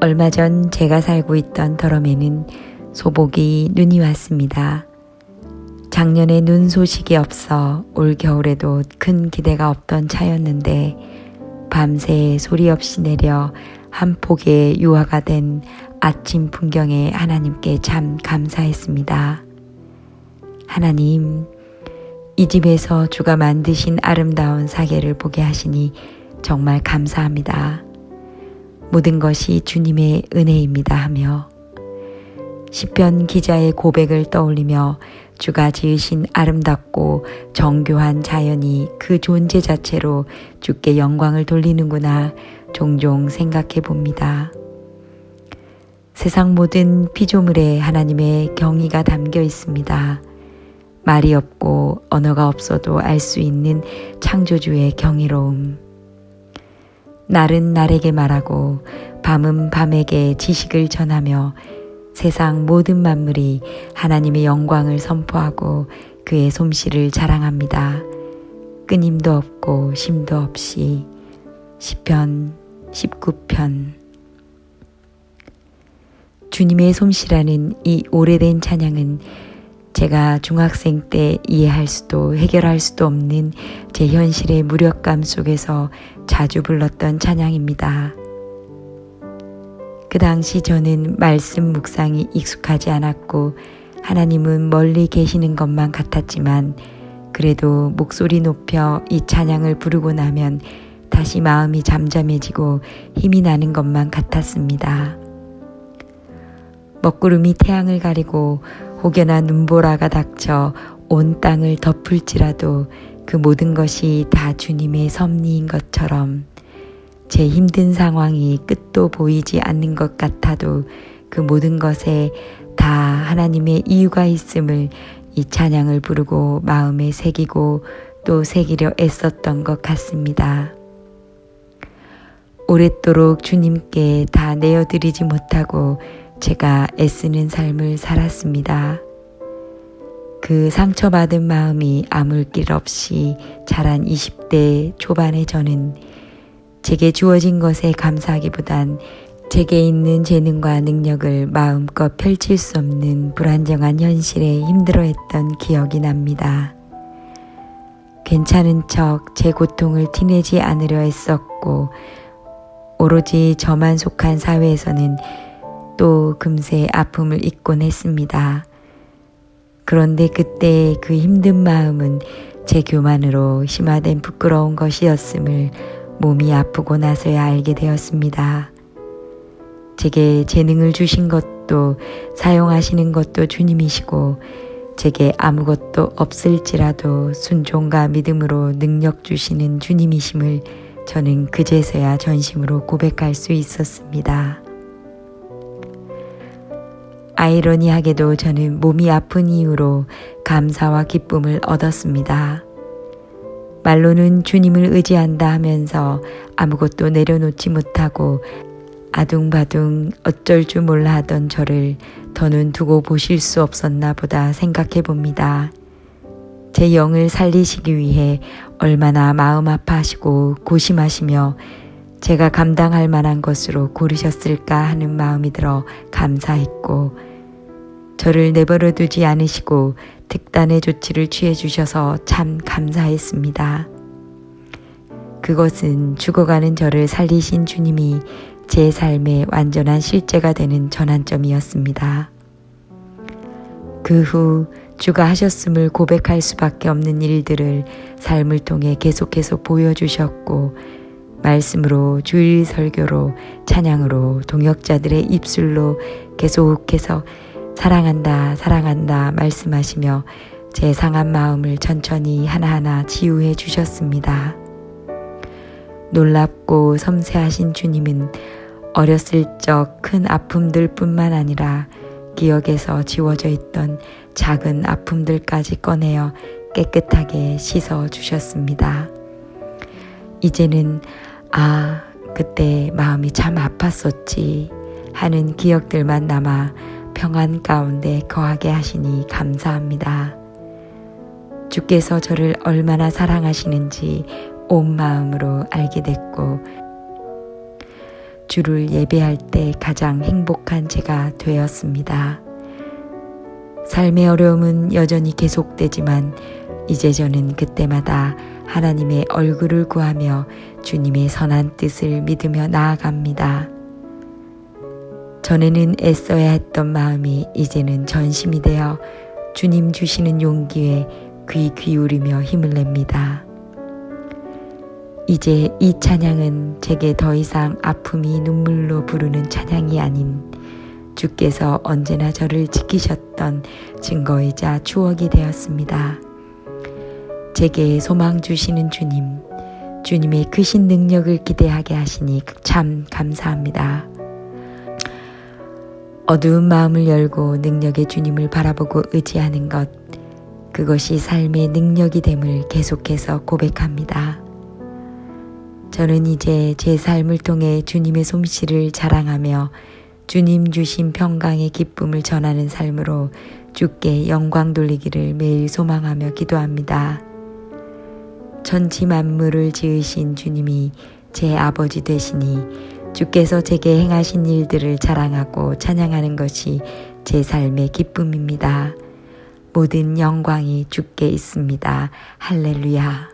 얼마 전 제가 살고 있던 더럼에는 소복이 눈이 왔습니다. 작년에 눈 소식이 없어 올 겨울에도 큰 기대가 없던 차였는데 밤새 소리 없이 내려 한 폭의 유화가 된 아침 풍경에 하나님께 참 감사했습니다. 하나님, 이 집에서 주가 만드신 아름다운 사계를 보게 하시니 정말 감사합니다. 모든 것이 주님의 은혜입니다 하며 시편 기자의 고백을 떠올리며 주가 지으신 아름답고 정교한 자연이 그 존재 자체로 주께 영광을 돌리는구나 종종 생각해 봅니다. 세상 모든 피조물에 하나님의 경의가 담겨 있습니다. 말이 없고 언어가 없어도 알 수 있는 창조주의 경이로움. 날은 날에게 말하고 밤은 밤에게 지식을 전하며 세상 모든 만물이 하나님의 영광을 선포하고 그의 솜씨를 자랑합니다. 끊임도 없고 쉼도 없이. 시편 19편. 주님의 솜씨라는 이 오래된 찬양은 제가 중학생 때 이해할 수도 해결할 수도 없는 제 현실의 무력감 속에서 자주 불렀던 찬양입니다. 그 당시 저는 말씀 묵상이 익숙하지 않았고 하나님은 멀리 계시는 것만 같았지만 그래도 목소리 높여 이 찬양을 부르고 나면 다시 마음이 잠잠해지고 힘이 나는 것만 같았습니다. 먹구름이 태양을 가리고 혹여나 눈보라가 닥쳐 온 땅을 덮을지라도 그 모든 것이 다 주님의 섭리인 것처럼 제 힘든 상황이 끝도 보이지 않는 것 같아도 그 모든 것에 다 하나님의 이유가 있음을 이 찬양을 부르고 마음에 새기고 또 새기려 애썼던 것 같습니다. 오랫도록 주님께 다 내어드리지 못하고 제가 애쓰는 삶을 살았습니다. 그 상처받은 마음이 아물 길 없이 자란 20대 초반의 저는 제게 주어진 것에 감사하기보단 제게 있는 재능과 능력을 마음껏 펼칠 수 없는 불안정한 현실에 힘들어했던 기억이 납니다. 괜찮은 척 제 고통을 티내지 않으려 했었고 오로지 저만 속한 사회에서는 또 금세 아픔을 잊곤 했습니다. 그런데 그때 그 힘든 마음은 제 교만으로 심화된 부끄러운 것이었음을 몸이 아프고 나서야 알게 되었습니다. 제게 재능을 주신 것도 사용하시는 것도 주님이시고 제게 아무것도 없을지라도 순종과 믿음으로 능력 주시는 주님이심을 저는 그제서야 전심으로 고백할 수 있었습니다. 아이러니하게도 저는 몸이 아픈 이유로 감사와 기쁨을 얻었습니다. 말로는 주님을 의지한다 하면서 아무것도 내려놓지 못하고 아둥바둥 어쩔 줄 몰라 하던 저를 더는 두고 보실 수 없었나 보다 생각해 봅니다. 제 영을 살리시기 위해 얼마나 마음 아파하시고 고심하시며 제가 감당할 만한 것으로 고르셨을까 하는 마음이 들어 감사했고 저를 내버려 두지 않으시고 특단의 조치를 취해 주셔서 참 감사했습니다. 그것은 죽어가는 저를 살리신 주님이 제 삶의 완전한 실제가 되는 전환점이었습니다. 그 후 주가 하셨음을 고백할 수밖에 없는 일들을 삶을 통해 계속해서 보여주셨고 말씀으로 주일 설교로 찬양으로 동역자들의 입술로 계속해서 사랑한다 사랑한다 말씀하시며 제 상한 마음을 천천히 하나하나 치유해 주셨습니다. 놀랍고 섬세하신 주님은 어렸을 적 큰 아픔들 뿐만 아니라 기억에서 지워져 있던 작은 아픔들까지 꺼내어 깨끗하게 씻어 주셨습니다. 이제는 그때 마음이 참 아팠었지 하는 기억들만 남아 평안 가운데 거하게 하시니 감사합니다. 주께서 저를 얼마나 사랑하시는지 온 마음으로 알게 됐고 주를 예배할 때 가장 행복한 제가 되었습니다. 삶의 어려움은 여전히 계속되지만 이제 저는 그때마다 하나님의 얼굴을 구하며 주님의 선한 뜻을 믿으며 나아갑니다. 전에는 애써야 했던 마음이 이제는 전심이 되어 주님 주시는 용기에 귀 기울이며 힘을 냅니다. 이제 이 찬양은 제게 더 이상 아픔이 눈물로 부르는 찬양이 아닌 주께서 언제나 저를 지키셨던 증거이자 추억이 되었습니다. 제게 소망 주시는 주님, 주님의 크신 능력을 기대하게 하시니 참 감사합니다. 어두운 마음을 열고 능력의 주님을 바라보고 의지하는 것, 그것이 삶의 능력이 됨을 계속해서 고백합니다. 저는 이제 제 삶을 통해 주님의 솜씨를 자랑하며 주님 주신 평강의 기쁨을 전하는 삶으로 주께 영광 돌리기를 매일 소망하며 기도합니다. 천지 만물을 지으신 주님이 제 아버지 되시니 주께서 제게 행하신 일들을 자랑하고 찬양하는 것이 제 삶의 기쁨입니다. 모든 영광이 주께 있습니다. 할렐루야.